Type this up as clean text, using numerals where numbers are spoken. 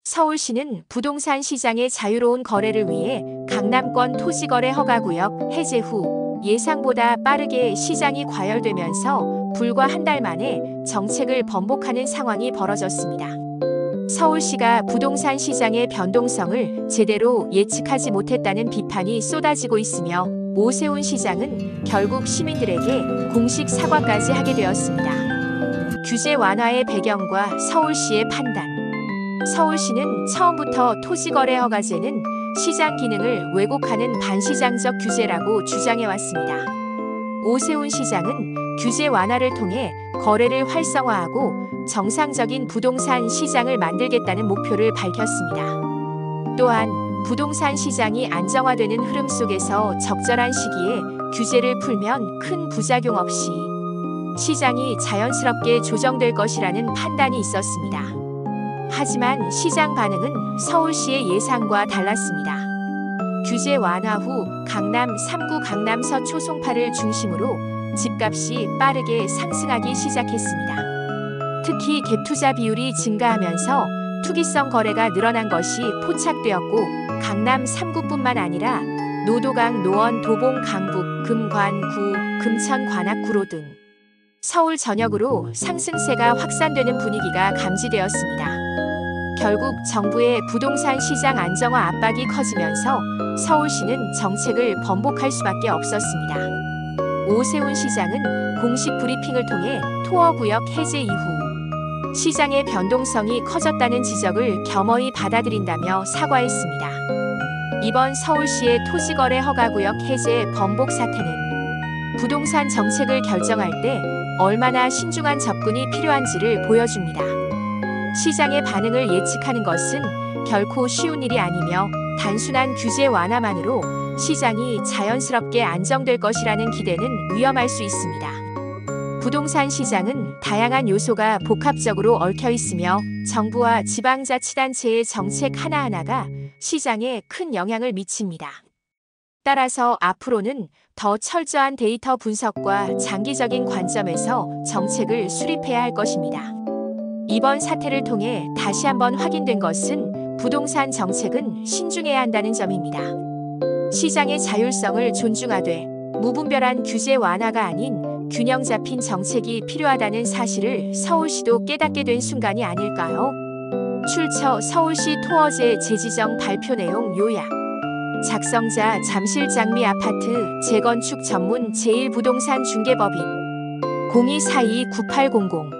서울시는 부동산 시장의 자유로운 거래를 위해 강남권 토지거래 허가구역 해제 후 예상보다 빠르게 시장이 과열되면서 불과 한 달 만에 정책을 번복하는 상황이 벌어졌습니다. 서울시가 부동산 시장의 변동성을 제대로 예측하지 못했다는 비판이 쏟아지고 있으며 오세훈 시장은 결국 시민들에게 공식 사과까지 하게 되었습니다. 규제 완화의 배경과 서울시의 판단. 서울시는 처음부터 토지거래 허가제는 시장 기능을 왜곡하는 반시장적 규제라고 주장해왔습니다. 오세훈 시장은 규제 완화를 통해 거래를 활성화하고 정상적인 부동산 시장을 만들겠다는 목표를 밝혔습니다. 또한 부동산 시장이 안정화되는 흐름 속에서 적절한 시기에 규제를 풀면 큰 부작용 없이 시장이 자연스럽게 조정될 것이라는 판단이 있었습니다. 하지만 시장 반응은 서울시의 예상과 달랐습니다. 규제 완화 후 강남 3구 강남 서초 송파를 중심으로 집값이 빠르게 상승하기 시작했습니다. 특히 갭투자 비율이 증가하면서 투기성 거래가 늘어난 것이 포착되었고 강남 3구뿐만 아니라 노도강, 노원, 도봉, 강북, 금관, 구, 금천, 관악구로 등 서울 전역으로 상승세가 확산되는 분위기가 감지되었습니다. 결국 정부의 부동산 시장 안정화 압박이 커지면서 서울시는 정책을 번복할 수밖에 없었습니다. 오세훈 시장은 공식 브리핑을 통해 토어구역 해제 이후 시장의 변동성이 커졌다는 지적을 겸허히 받아들인다며 사과했습니다. 이번 서울시의 토지거래 허가구역 해제 번복 사태는 부동산 정책을 결정할 때 얼마나 신중한 접근이 필요한지를 보여줍니다. 시장의 반응을 예측하는 것은 결코 쉬운 일이 아니며 단순한 규제 완화만으로 시장이 자연스럽게 안정될 것이라는 기대는 위험할 수 있습니다. 부동산 시장은 다양한 요소가 복합적으로 얽혀 있으며 정부와 지방자치단체의 정책 하나하나가 시장에 큰 영향을 미칩니다. 따라서 앞으로는 더 철저한 데이터 분석과 장기적인 관점에서 정책을 수립해야 할 것입니다. 이번 사태를 통해 다시 한번 확인된 것은 부동산 정책은 신중해야 한다는 점입니다. 시장의 자율성을 존중하되 무분별한 규제 완화가 아닌 균형 잡힌 정책이 필요하다는 사실을 서울시도 깨닫게 된 순간이 아닐까요? 출처 서울시 토어제 재지정 발표 내용 요약. 작성자 잠실장미 아파트 재건축 전문 제1부동산 중개법인 0242-9800